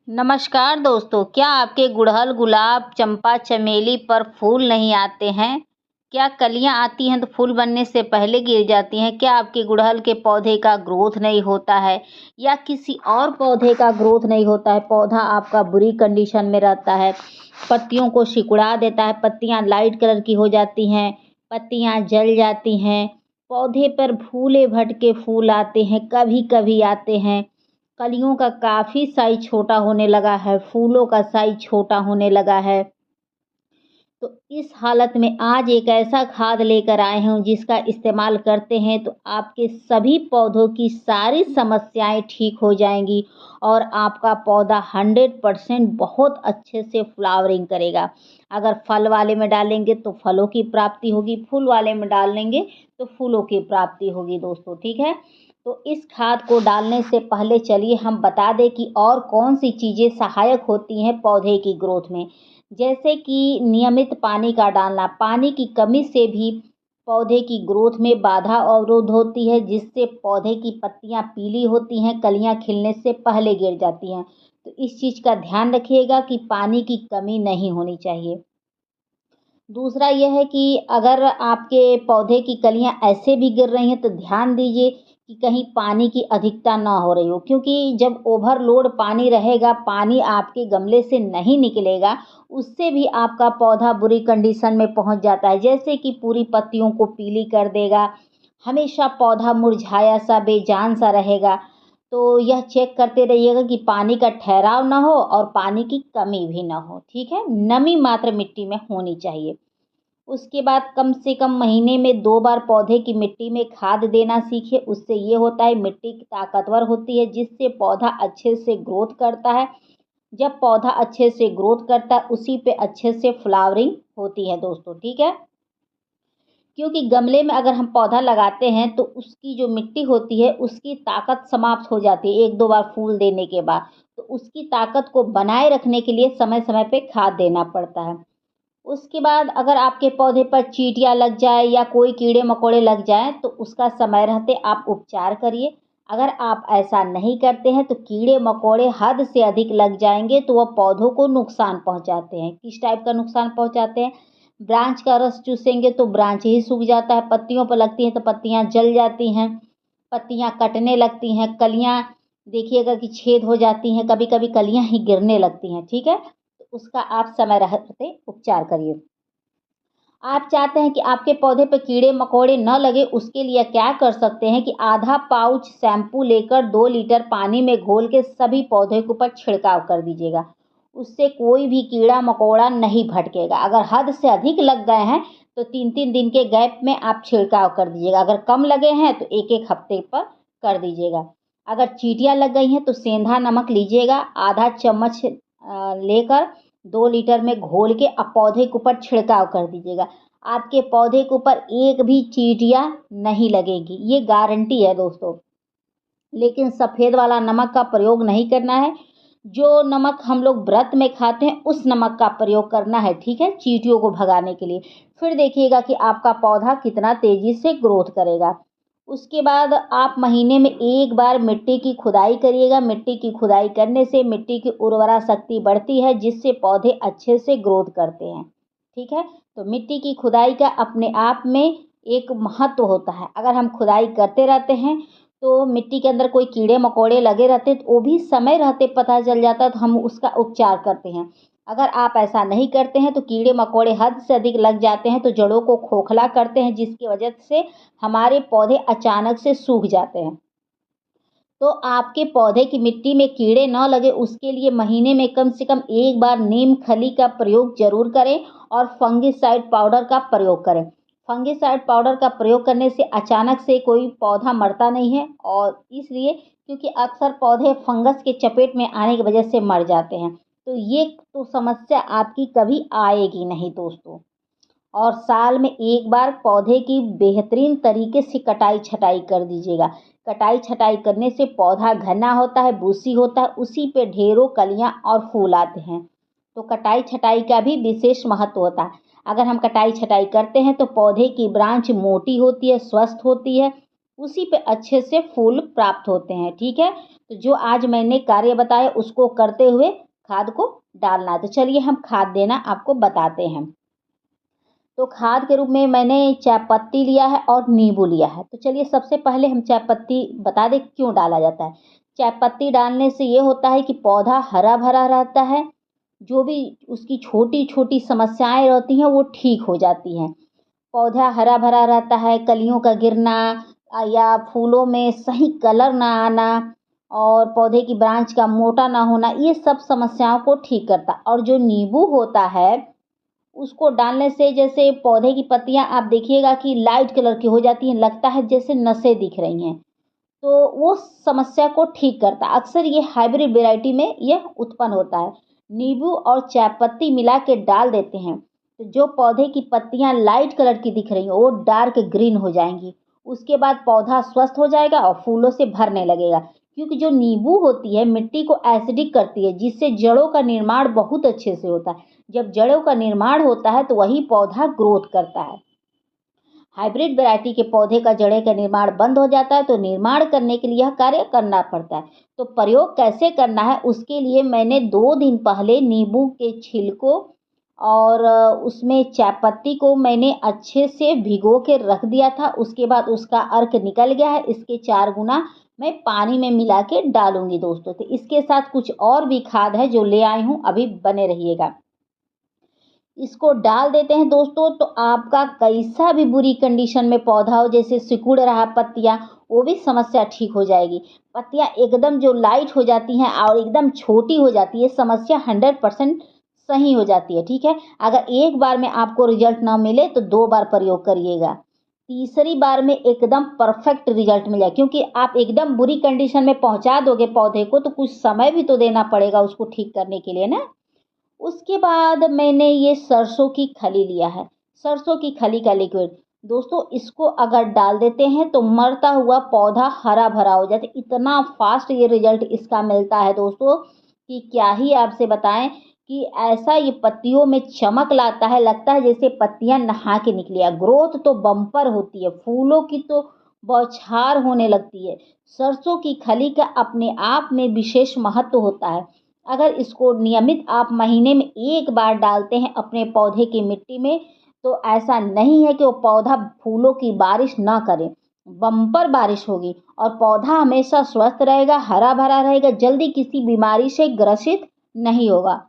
नमस्कार दोस्तों, क्या आपके गुड़हल, गुलाब, चंपा, चमेली पर फूल नहीं आते हैं? क्या कलियां आती हैं तो फूल बनने से पहले गिर जाती हैं? क्या आपके गुड़हल के पौधे का ग्रोथ नहीं होता है या किसी और पौधे का ग्रोथ नहीं होता है? पौधा आपका बुरी कंडीशन में रहता है, पत्तियों को सिकुड़ा देता है, पत्तियां लाइट कलर की हो जाती हैं, पत्तियां जल जाती हैं, पौधे पर भूले भटके फूल आते हैं, कभी-कभी आते हैं। कलियों का काफ़ी साइज़ छोटा होने लगा है, फूलों का साइज़ छोटा होने लगा है। तो इस हालत में आज एक ऐसा खाद लेकर आए हूँ जिसका इस्तेमाल करते हैं तो आपके सभी पौधों की सारी समस्याएँ ठीक हो जाएँगी और आपका पौधा 100% बहुत अच्छे से फ्लावरिंग करेगा। अगर फल वाले में डालेंगे तो फलों की प्राप्ति होगी, फूल वाले में डालेंगे तो फूलों की प्राप्ति होगी दोस्तों, ठीक है? तो इस खाद को डालने से पहले चलिए हम बता दें कि और कौन-सी चीज़ें सहायक होती हैं पौधे की ग्रोथ में। जैसे कि नियमित पानी का डालना, पानी की कमी से भी पौधे की ग्रोथ में बाधा अवरोध होती है जिससे पौधे की पत्तियां पीली होती हैं, कलियां खिलने से पहले गिर जाती हैं। तो इस चीज़ का ध्यान रखिएगा कि पानी की कमी नहीं होनी चाहिए। दूसरा यह है कि अगर आपके पौधे की कलियाँ ऐसे भी गिर रही हैं तो ध्यान दीजिए कि कहीं पानी की अधिकता ना हो रही हो, क्योंकि जब ओवरलोड पानी रहेगा, पानी आपके गमले से नहीं निकलेगा, उससे भी आपका पौधा बुरी कंडीशन में पहुंच जाता है, जैसे कि पूरी पत्तियों को पीली कर देगा, हमेशा पौधा मुरझाया सा बेजान सा रहेगा। तो यह चेक करते रहिएगा कि पानी का ठहराव ना हो और पानी की कमी भी ना हो, ठीक है? नमी मात्र मिट्टी में होनी चाहिए। उसके बाद कम से कम महीने में 2 बार पौधे की मिट्टी में खाद देना सीखें। उससे ये होता है मिट्टी की ताकतवर होती है जिससे पौधा अच्छे से ग्रोथ करता है। जब पौधा अच्छे से ग्रोथ करता है उसी पे अच्छे से फ्लावरिंग होती है दोस्तों, ठीक है? क्योंकि गमले में अगर हम पौधा लगाते हैं तो उसकी जो मिट्टी होती है उसकी ताकत समाप्त हो जाती है 1-2 बार फूल देने के बाद। तो उसकी ताकत को बनाए रखने के लिए समय-समय पे खाद देना पड़ता है। उसके बाद अगर आपके पौधे पर चींटियाँ लग जाए या कोई कीड़े-मकोड़े लग जाएँ तो उसका समय रहते आप उपचार करिए। अगर आप ऐसा नहीं करते हैं तो कीड़े-मकोड़े हद से अधिक लग जाएँगे तो वह पौधों को नुकसान पहुँचाते हैं। किस टाइप का नुकसान पहुँचाते हैं? ब्रांच का रस चूसेंगे तो ब्रांच ही सूख जाता है, पत्तियों पर लगती हैं तो पत्तियाँ जल जाती हैं, पत्तियाँ कटने लगती हैं, कलियाँ देखिएगा कि छेद हो जाती हैं, कभी-कभी कलियाँ ही गिरने लगती हैं, ठीक है? तो उसका आप समय रहते उपचार करिए। आप चाहते हैं कि आपके पौधे पे कीड़े-मकोड़े न लगे उसके लिए क्या कर सकते हैं कि आधा पाउच शैम्पू लेकर 2 लीटर पानी में घोल के सभी पौधे के ऊपर छिड़काव कर दीजिएगा। उससे कोई भी कीड़ा-मकोड़ा नहीं भटकेगा। अगर हद से अधिक लग गए हैं तो 3-3 दिन के गैप में आप छिड़काव कर दीजिएगा। अगर कम लगे हैं तो 1-1 हफ्ते पर कर दीजिएगा। अगर चींटियाँ लग गई हैं तो सेंधा नमक लीजिएगा, आधा चम्मच लेकर 2 लीटर में घोल के पौधे के ऊपर छिड़काव कर दीजिएगा। आपके पौधे के ऊपर एक भी चींटियाँ नहीं लगेगी, ये गारंटी है दोस्तों। लेकिन सफ़ेद वाला नमक का प्रयोग नहीं करना है। जो नमक हम लोग व्रत में खाते हैं उस नमक का प्रयोग करना है, ठीक है? चींटियों को भगाने के लिए। फिर देखिएगा कि आपका पौधा कितना तेज़ी से ग्रोथ करेगा। उसके बाद आप महीने में 1 बार मिट्टी की खुदाई करिएगा। मिट्टी की खुदाई करने से मिट्टी की उर्वरा शक्ति बढ़ती है जिससे पौधे अच्छे से ग्रोथ करते हैं, ठीक है? तो मिट्टी की खुदाई का अपने आप में एक महत्व होता है। अगर हम खुदाई करते रहते हैं तो मिट्टी के अंदर कोई कीड़े-मकोड़े लगे रहते हैं तो वो भी समय रहते पता चल जाता है तो हम उसका उपचार करते हैं। अगर आप ऐसा नहीं करते हैं तो कीड़े-मकोड़े हद से अधिक लग जाते हैं तो जड़ों को खोखला करते हैं जिसकी वजह से हमारे पौधे अचानक से सूख जाते हैं। तो आपके पौधे की मिट्टी में कीड़े न लगे उसके लिए महीने में कम से कम 1 बार नीम खली का प्रयोग ज़रूर करें और फंगिसाइड पाउडर का प्रयोग करें। फंगिसाइड पाउडर का प्रयोग करने से अचानक से कोई पौधा मरता नहीं है और इसलिए क्योंकि अक्सर पौधे फंगस के चपेट में आने की वजह से मर जाते हैं। तो ये तो समस्या आपकी कभी आएगी नहीं दोस्तों। और साल में 1 बार पौधे की बेहतरीन तरीके से कटाई-छँटाई कर दीजिएगा। कटाई-छँटाई करने से पौधा घना होता है, बूसी होता है, उसी पे ढेरों कलियाँ और फूल आते हैं। तो कटाई-छँटाई का भी विशेष महत्व होता है। अगर हम कटाई-छँटाई करते हैं तो पौधे की ब्रांच मोटी होती है, स्वस्थ होती है, उसी पे अच्छे से फूल प्राप्त होते हैं। ठीक है, तो जो आज मैंने कार्य बताए उसको करते हुए खाद को डालना है। तो चलिए हम खाद देना आपको बताते हैं। तो खाद के रूप में मैंने चाय पत्ती लिया है और नींबू लिया है। तो चलिए सबसे पहले हम चाय पत्ती बता दें क्यों डाला जाता है। चाय पत्ती डालने से ये होता है कि पौधा हरा भरा रहता है, जो भी उसकी छोटी छोटी समस्याएं रहती हैं वो ठीक हो जाती हैं। पौधा हरा भरा रहता है, कलियों का गिरना या फूलों में सही कलर ना आना और पौधे की ब्रांच का मोटा ना होना, ये सब समस्याओं को ठीक करता है। और जो नींबू होता है उसको डालने से जैसे पौधे की पत्तियां आप देखिएगा कि लाइट कलर की हो जाती हैं, लगता है जैसे नसें दिख रही हैं, तो वो समस्या को ठीक करता है। अक्सर ये हाइब्रिड वैरायटी में यह उत्पन्न होता है। नींबू और चाय पत्ती मिला के डाल देते हैं तो जो पौधे की पत्तियां लाइट कलर की दिख रही हैं वो डार्क ग्रीन हो जाएंगी। उसके बाद पौधा स्वस्थ हो जाएगा और फूलों से भरने लगेगा, क्योंकि जो नींबू होती है मिट्टी को एसिडिक करती है, जिससे जड़ों का निर्माण बहुत अच्छे से होता है। जब जड़ों का निर्माण होता है तो वही पौधा ग्रोथ करता है। हाइब्रिड वैरायटी के पौधे का जड़ें का निर्माण बंद हो जाता है, तो निर्माण करने के लिए यह कार्य करना पड़ता है। तो प्रयोग कैसे करना है उसके लिए मैंने 2 दिन पहले नींबू के छिलकों और उसमें चाय पत्ती को मैंने अच्छे से भिगो के रख दिया था। उसके बाद उसका अर्क निकल गया है, इसके 4 गुना मैं पानी में मिला के डालूंगी दोस्तों। तो इसके साथ कुछ और भी खाद है जो ले आई हूँ, अभी बने रहिएगा। इसको डाल देते हैं दोस्तों, तो आपका कैसा भी बुरी कंडीशन में पौधा हो, जैसे सिकुड़ रहा पत्तियां, वो भी समस्या ठीक हो जाएगी। पत्तियां एकदम जो लाइट हो जाती हैं और एकदम छोटी हो जाती है, समस्या 100% सही हो जाती है। ठीक है, अगर एक बार में आपको रिजल्ट ना मिले तो 2 बार प्रयोग करिएगा, तीसरी बार में एकदम परफेक्ट रिजल्ट मिलेगा। क्योंकि आप एकदम बुरी कंडीशन में पहुंचा दोगे पौधे को तो कुछ समय भी तो देना पड़ेगा उसको ठीक करने के लिए ना। उसके बाद मैंने ये सरसों की खली लिया है, सरसों की खली का लिक्विड। दोस्तों इसको अगर डाल देते हैं तो मरता हुआ पौधा हरा भरा हो जाता है। इतना फास्ट ये रिजल्ट इसका मिलता है दोस्तों कि क्या ही आपसे बताएं, कि ऐसा ये पत्तियों में चमक लाता है, लगता है जैसे पत्तियां नहा के निकली है। ग्रोथ तो बम्पर होती है, फूलों की तो बौछार होने लगती है। सरसों की खली का अपने आप में विशेष महत्व होता है। अगर इसको नियमित आप महीने में 1 बार डालते हैं अपने पौधे की मिट्टी में, तो ऐसा नहीं है कि वो पौधा फूलों की बारिश ना करे, बम्पर बारिश होगी और पौधा हमेशा स्वस्थ रहेगा, हरा भरा रहेगा, जल्दी किसी बीमारी से ग्रसित नहीं होगा।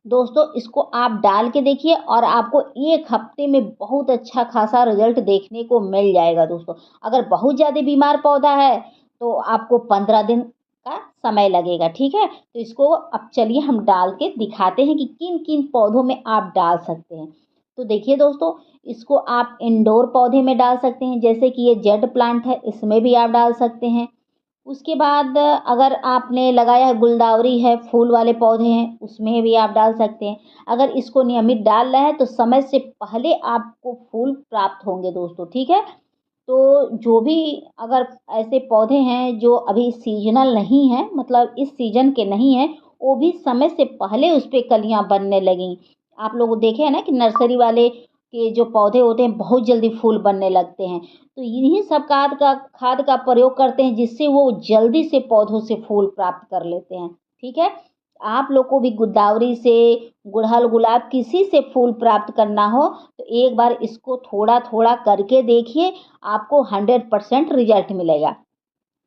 दोस्तों इसको आप डाल के देखिए और आपको 1 हफ्ते में बहुत अच्छा खासा रिजल्ट देखने को मिल जाएगा दोस्तों। अगर बहुत ज़्यादा बीमार पौधा है तो आपको 15 दिन का समय लगेगा। ठीक है, तो इसको अब चलिए हम डाल के दिखाते हैं कि किन किन पौधों में आप डाल सकते हैं। तो देखिए दोस्तों, इसको आप इंडोर पौधे में डाल सकते हैं, जैसे कि ये जेड प्लांट है, इसमें भी आप डाल सकते हैं। उसके बाद अगर आपने लगाया है, गुलदावरी है, फूल वाले पौधे हैं, उसमें भी आप डाल सकते हैं। अगर इसको नियमित डाल रहे हैं तो समय से पहले आपको फूल प्राप्त होंगे दोस्तों। ठीक है, तो जो भी अगर ऐसे पौधे हैं जो अभी सीजनल नहीं हैं, मतलब इस सीजन के नहीं हैं, वो भी समय से पहले उस पे कलियां बनने लगेंगी। आप लोग देखे हैं ना कि नर्सरी वाले के जो पौधे होते हैं बहुत जल्दी फूल बनने लगते हैं। तो इन्हीं सब खाद का प्रयोग करते हैं, जिससे वो जल्दी से पौधों से फूल प्राप्त कर लेते हैं। ठीक है, आप लोग को भी गुलदावरी से, गुड़हल, गुलाब किसी से फूल प्राप्त करना हो तो एक बार इसको थोड़ा थोड़ा करके देखिए, आपको 100% रिजल्ट मिलेगा।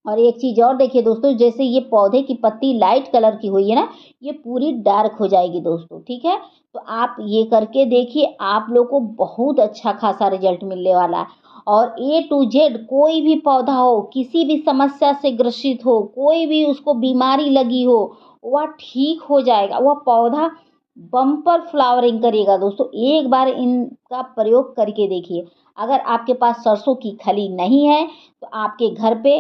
और एक चीज़ और देखिए दोस्तों, जैसे ये पौधे की पत्ती लाइट कलर की हुई है ना, ये पूरी डार्क हो जाएगी दोस्तों। ठीक है, तो आप ये करके देखिए, आप लोग को बहुत अच्छा खासा रिजल्ट मिलने वाला है। और A to Z कोई भी पौधा हो, किसी भी समस्या से ग्रसित हो, कोई भी उसको बीमारी लगी हो, वह ठीक हो जाएगा। वह पौधा बम्पर फ्लावरिंग करेगा दोस्तों। एक बार इनका प्रयोग करके देखिए। अगर आपके पास सरसों की खली नहीं है तो आपके घर पे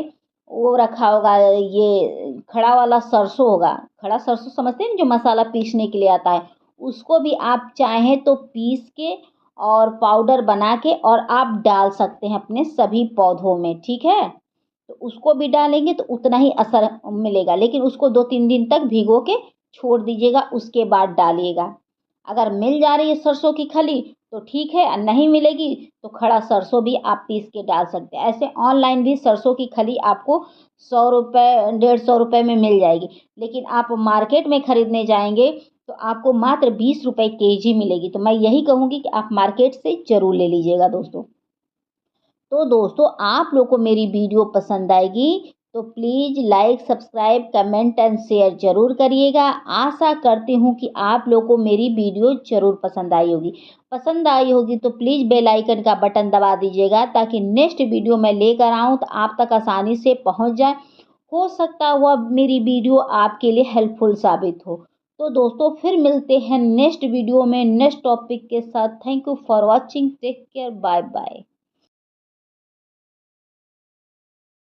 वो रखा होगा, ये खड़ा वाला सरसों होगा, खड़ा सरसों समझते हैं ना, जो मसाला पीसने के लिए आता है, उसको भी आप चाहें तो पीस के और पाउडर बना के और आप डाल सकते हैं अपने सभी पौधों में। ठीक है, तो उसको भी डालेंगे तो उतना ही असर मिलेगा, लेकिन उसको 2-3 दिन तक भिगो के छोड़ दीजिएगा, उसके बाद डालिएगा। अगर मिल जा रही है सरसों की खली तो ठीक है, नहीं मिलेगी तो खड़ा सरसों भी आप पीस के डाल सकते हैं। ऐसे ऑनलाइन भी सरसों की खली आपको 100 रुपए, 150 रुपए में मिल जाएगी। लेकिन आप मार्केट में खरीदने जाएँगे तो आपको मात्र 20 रुपए केजी मिलेगी। तो मैं यही कहूँगी कि आप मार्केट से ज़रूर ले लीजिएगा दोस्तों। तो दोस्तों, आप लोग को मेरी वीडियो पसंद आएगी तो please like, subscribe, comment and share ज़रूर करिएगा। आशा करती हूँ कि आप लोग को मेरी वीडियो ज़रूर पसंद आई होगी। पसंद आई होगी तो प्लीज़ बेल आइकन का बटन दबा दीजिएगा, ताकि नेक्स्ट वीडियो मैं लेकर आऊँ तो आप तक आसानी से पहुँच जाए। हो सकता है वह मेरी वीडियो आपके लिए हेल्पफुल साबित हो। तो दोस्तों, फिर मिलते हैं नेक्स्ट वीडियो में नेक्स्ट टॉपिक के साथ। Thank you for watching. Take care. Bye bye.